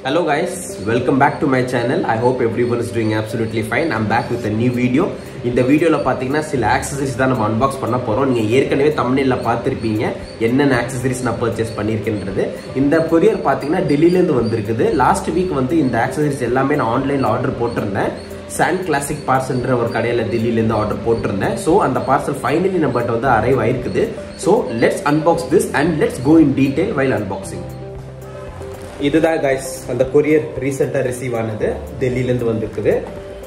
Hello guys, welcome back to my channel. I hope everyone is doing absolutely fine. I'm back with a new video. In the video la pathina sila accessories da nama unbox panna porom. Neenga yerkanave thumbnail la paathirpeenga enna accessories na purchase pannirukendradhu. Indha courier pathina Delhi la irundhu vandirukudhu. Last week vandu indha accessories ellame na online la order potirundhen. Sand Classic Parcel என்ற ஒரு கடையில தில்லில இருந்து order போட்டுருந்தேன். So அந்த parcel finally நம்மட்ட வந்து arrive ஆயிருக்குது. So let's unbox this and let's go in detail while unboxing. இதுதான் गाइस அந்த courier ரீசெண்டா ரிசீவ் ஆனது டெல்லில இருந்து வந்திருக்குது.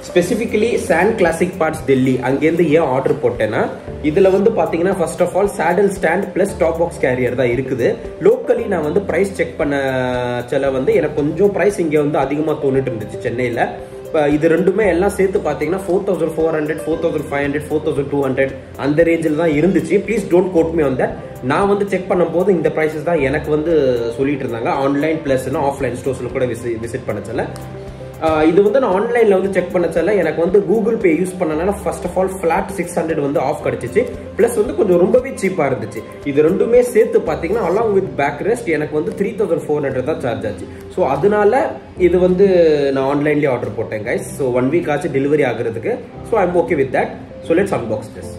Specifically Sand Classic Parts Delhi அங்க இருந்து ஏன் ஆர்டர் போட்டேனா இதுல வந்து பாத்தீங்கன்னா first of all saddle stand plus top box carrier தான் இருக்குது. லோக்கலி நான் வந்து பிரைஸ் செக் பண்ண செல வந்து எனக்கு கொஞ்சம் பிரைஸ் இங்க வந்து அதிகமா தோணிட்டு இருந்துச்சு சென்னையில. இது ரெண்டுமே எல்லாம் சேர்த்து பாத்தீங்கன்னா 4400 4500 4200 அந்த ரேஞ்சில் தான் இருந்துச்சு. Please don't quote me on that. நான் வந்து செக் பண்ணும்போது இந்த பிரைசஸ் தான் எனக்கு வந்து சொல்லிட்டு இருந்தாங்க. ஆன்லைன் பிளஸ் ஆஃப்லைன் ஸ்டோர்ஸ்ல கூட விசிட் பண்ணச்சல இது வந்து நான் ஆன்லைன்ல வந்து செக் பண்ணச்சல எனக்கு வந்து கூகுள் பே யூஸ் பண்ணனால ஃபர்ஸ்ட் ஆஃப் ஆல் ஃபிளாட் 600 வந்து ஆஃப் கிடைச்சிச்சு. பிளஸ் வந்து கொஞ்சம் ரொம்பவே சீப்பா இருந்துச்சு. இது ரெண்டுமே சேர்த்து பாத்தீங்கன்னா அலாங் வித் பேக் ரெஸ்ட் எனக்கு வந்து 3400 தான் சார்ஜ் ஆச்சு. ஸோ அதனால இது வந்து நான் ஆன்லைன்லேயே ஆர்டர் போட்டேன் கைஸ். ஸோ 1 வீக் ஆச்சு டெலிவரி ஆகுறதுக்கு. So I'm okay with that. So let's unbox this.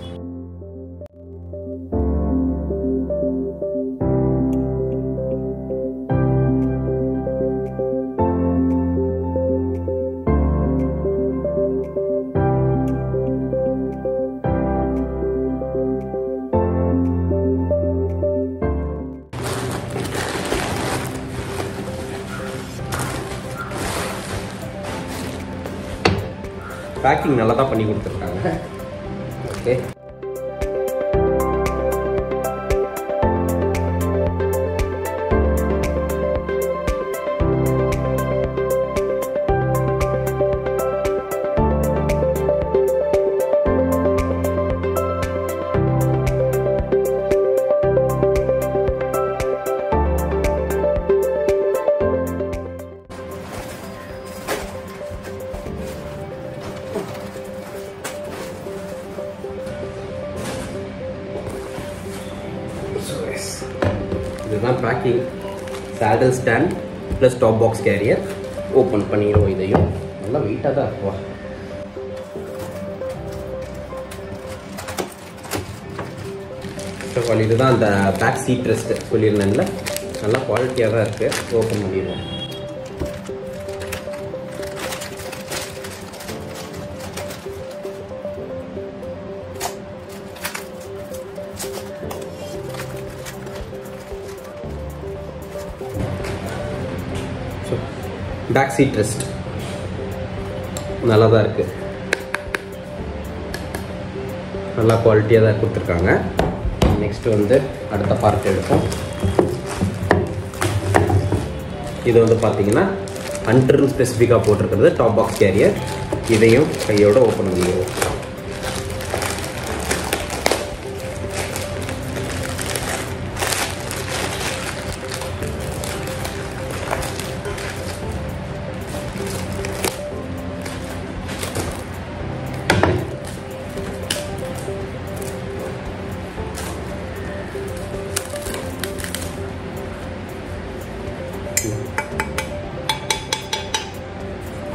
Packing நல்லா தான் பண்ணி கொடுத்துருக்காங்க. ஓகே, இதுதான் packing. saddle stand plus top box carrier. Open பண்ணிடுவோம். இதையும் நல்லா வெயிட்டாக தான் இருக்குவா. இதுதான் அந்த பேக் சீட் ரெஸ்ட் சொல்லியிருந்தேன்ல, நல்லா குவாலிட்டியாக தான் இருக்கு. ஓப்பன் பண்ணிடுவோம். பேக் சீட் ரெஸ்ட் நல்லா தான் இருக்கு. நல்லா குவாலிட்டியாக தான் கொடுத்துருக்காங்க. நெக்ஸ்ட் வந்து அடுத்த பார்ட் எடுப்போம். இது வந்து பார்த்தீங்கன்னா ஹண்டர்னு ஸ்பெசிஃபிக்காக போட்டிருக்கிறது டாப் பாக்ஸ் கேரியர். இதையும் கையோட ஓப்பன் பண்ணிடுவோம்.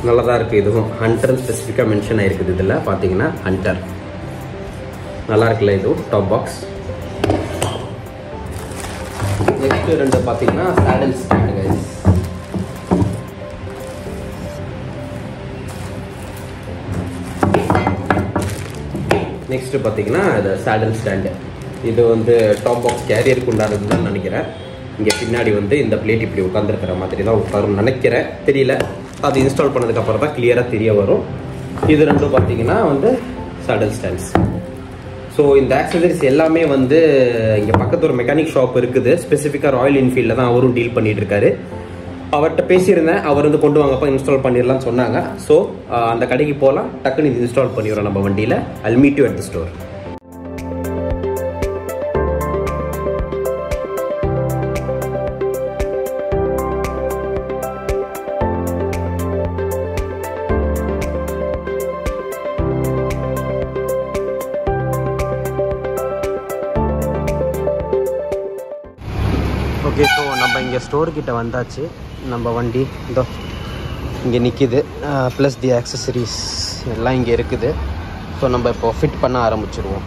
நல்லா தான் இருக்குது. இதுவும் ஹண்டர் ஸ்பெசிஃபிக்காக மென்ஷன் ஆகிருக்குது. இதில் பார்த்தீங்கன்னா ஹண்டர் நல்லா இருக்குல்ல. இதுவும் டாப் பாக்ஸ். நெக்ஸ்ட் ரெண்டு பார்த்தீங்கன்னா saddle stand guys. நெக்ஸ்ட் பார்த்தீங்கன்னா இது saddle stand. இது வந்து டாப் பாக்ஸ் கேரியருக்கு உண்டானது தான் நினைக்கிறேன். இங்கே பின்னாடி வந்து இந்த பிளேட் இப்படி உட்காந்துருக்கிற மாதிரி தான் உட்காரும் நினைக்கிறேன், தெரியல. அது இன்ஸ்டால் பண்ணதுக்கப்புறம் தான் கிளியராக தெரிய வரும். இது ரெண்டும் பார்த்தீங்கன்னா வந்து saddle stands. ஸோ இந்த ஆக்சசரிஸ் எல்லாமே வந்து இங்கே பக்கத்து ஒரு மெக்கானிக் ஷாப் இருக்குது. ஸ்பெசிஃபிக்காக ராயல் என்ஃபீல்டில் தான் அவரும் டீல் பண்ணிட்டு இருக்காரு. அவர்கிட்ட பேசியிருந்தேன். அவர் வந்து கொண்டு வாங்கப்போ இன்ஸ்டால் பண்ணிடலாம்னு சொன்னாங்க. ஸோ அந்த கடைக்கு போகலாம், டக்குன்னு இது இன்ஸ்டால் பண்ணிடுறோம் நம்ம வண்டியில். I'll meet you at the store. Okay, so நம்ம இங்கே ஸ்டோர் கிட்ட வந்தாச்சு. நம்ம வண்டி இதோ இங்கே நிற்கிது. ப்ளஸ் தி ஆக்சசரிஸ் எல்லாம் இங்கே இருக்குது. ஸோ நம்ம இப்போ ஃபிட் பண்ண ஆரம்பிச்சிடுவோம்.